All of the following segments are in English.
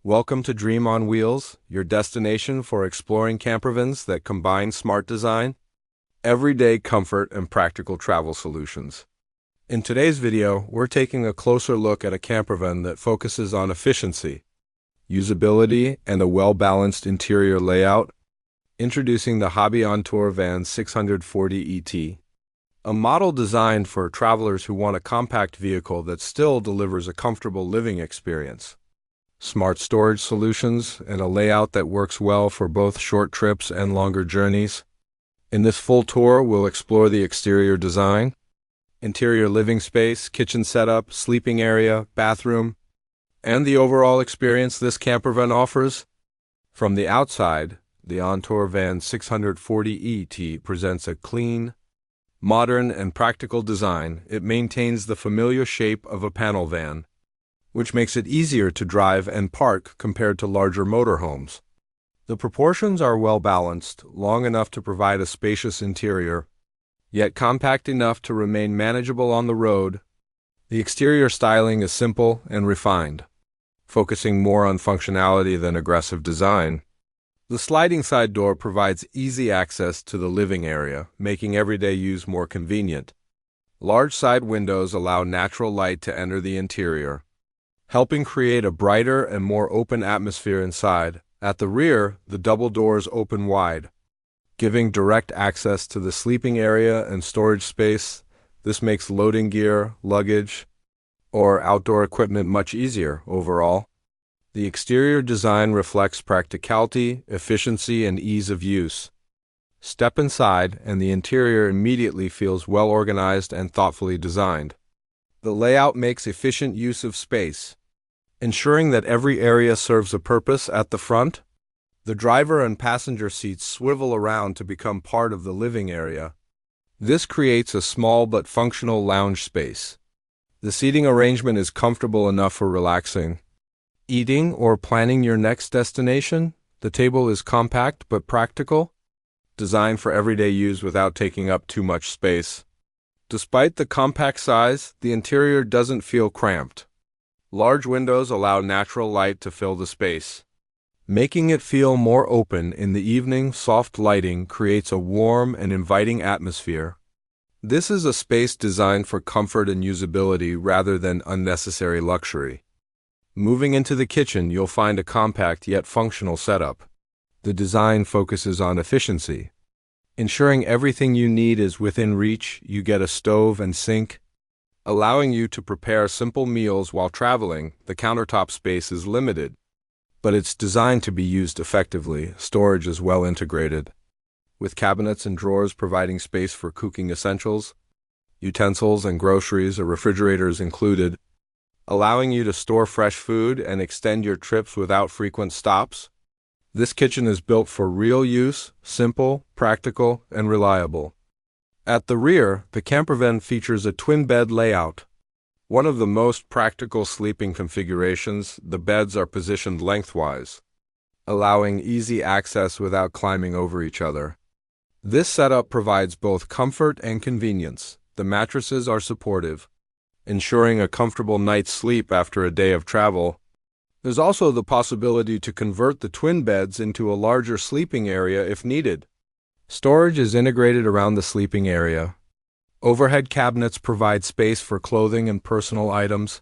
Welcome to Dream on Wheels, your destination for exploring campervans that combine smart design, everyday comfort, and practical travel solutions. In today's video, we're taking a closer look at a campervan that focuses on efficiency, usability, and a well-balanced interior layout. Introducing the Hobby OnTour Van 640 ET, a model designed for travelers who want a compact vehicle that still delivers a comfortable living experience. Smart storage solutions, and a layout that works well for both short trips and longer journeys. In this full tour, we'll explore the exterior design, interior living space, kitchen setup, sleeping area, bathroom, and the overall experience this campervan offers. From the outside, the OnTour Van 640 ET presents a clean, modern, and practical design. It maintains the familiar shape of a panel van, which makes it easier to drive and park compared to larger motorhomes. The proportions are well balanced, long enough to provide a spacious interior, yet compact enough to remain manageable on the road. The exterior styling is simple and refined, focusing more on functionality than aggressive design. The sliding side door provides easy access to the living area, making everyday use more convenient. Large side windows allow natural light to enter the interior, helping create a brighter and more open atmosphere inside. At the rear, the double doors open wide, giving direct access to the sleeping area and storage space. This makes loading gear, luggage, or outdoor equipment much easier overall. The exterior design reflects practicality, efficiency, and ease of use. Step inside, and the interior immediately feels well organized and thoughtfully designed. The layout makes efficient use of space, ensuring that every area serves a purpose. At the front, the driver and passenger seats swivel around to become part of the living area. This creates a small but functional lounge space. The seating arrangement is comfortable enough for relaxing, eating, or planning your next destination. The table is compact but practical, designed for everyday use without taking up too much space. Despite the compact size, the interior doesn't feel cramped. Large windows allow natural light to fill the space, making it feel more open in the evening. Soft lighting creates a warm and inviting atmosphere. This is a space designed for comfort and usability rather than unnecessary luxury. Moving into the kitchen, you'll find a compact yet functional setup. The design focuses on efficiency, ensuring everything you need is within reach. You get a stove and sink, allowing you to prepare simple meals while traveling. The countertop space is limited, but it's designed to be used effectively. Storage is well integrated, with cabinets and drawers providing space for cooking essentials, utensils, and groceries. A refrigerator is included, allowing you to store fresh food and extend your trips without frequent stops. This kitchen is built for real use, simple, practical, and reliable. At the rear, the campervan features a twin-bed layout, one of the most practical sleeping configurations. The beds are positioned lengthwise, allowing easy access without climbing over each other. This setup provides both comfort and convenience. The mattresses are supportive, ensuring a comfortable night's sleep after a day of travel. There's also the possibility to convert the twin beds into a larger sleeping area if needed. Storage is integrated around the sleeping area. Overhead cabinets provide space for clothing and personal items,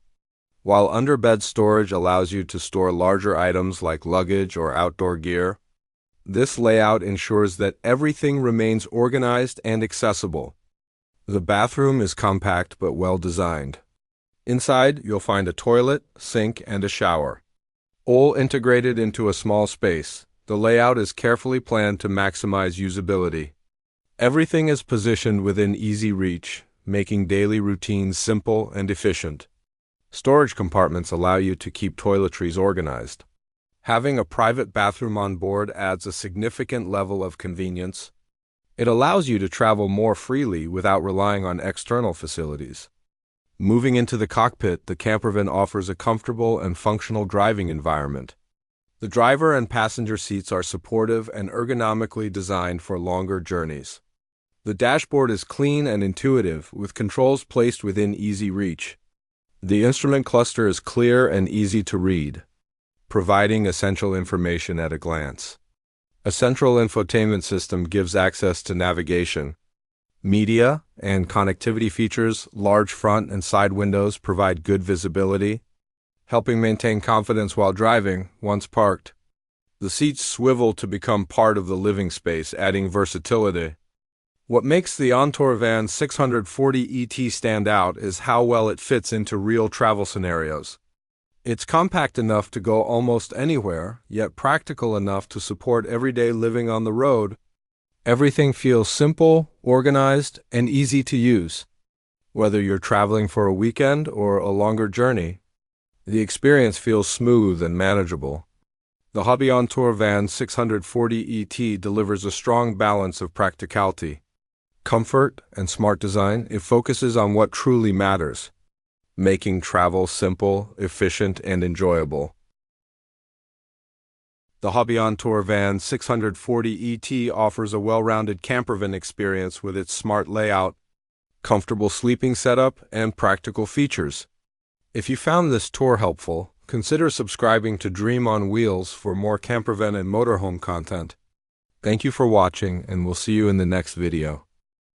while underbed storage allows you to store larger items like luggage or outdoor gear. This layout ensures that everything remains organized and accessible. The bathroom is compact but well designed. Inside, you'll find a toilet, sink, and a shower, all integrated into a small space. The layout is carefully planned to maximize usability. Everything is positioned within easy reach, making daily routines simple and efficient. Storage compartments allow you to keep toiletries organized. Having a private bathroom on board adds a significant level of convenience. It allows you to travel more freely without relying on external facilities. Moving into the cockpit, the campervan offers a comfortable and functional driving environment. The driver and passenger seats are supportive and ergonomically designed for longer journeys. The dashboard is clean and intuitive, with controls placed within easy reach. The instrument cluster is clear and easy to read, providing essential information at a glance. A central infotainment system gives access to navigation, media, and connectivity features. Large front and side windows provide good visibility, helping maintain confidence while driving. Once parked, the seats swivel to become part of the living space, adding versatility. What makes the OnTour Van 640 ET stand out is how well it fits into real travel scenarios. It's compact enough to go almost anywhere, yet practical enough to support everyday living on the road. Everything feels simple, organized, and easy to use. Whether you're traveling for a weekend or a longer journey, the experience feels smooth and manageable. The Hobby OnTour Van 640 ET delivers a strong balance of practicality, comfort, and smart design. It focuses on what truly matters, making travel simple, efficient, and enjoyable. The Hobby OnTour Van 640 ET offers a well-rounded campervan experience with its smart layout, comfortable sleeping setup, and practical features. If you found this tour helpful, consider subscribing to Dream on Wheels for more campervan and motorhome content. Thank you for watching, and we'll see you in the next video.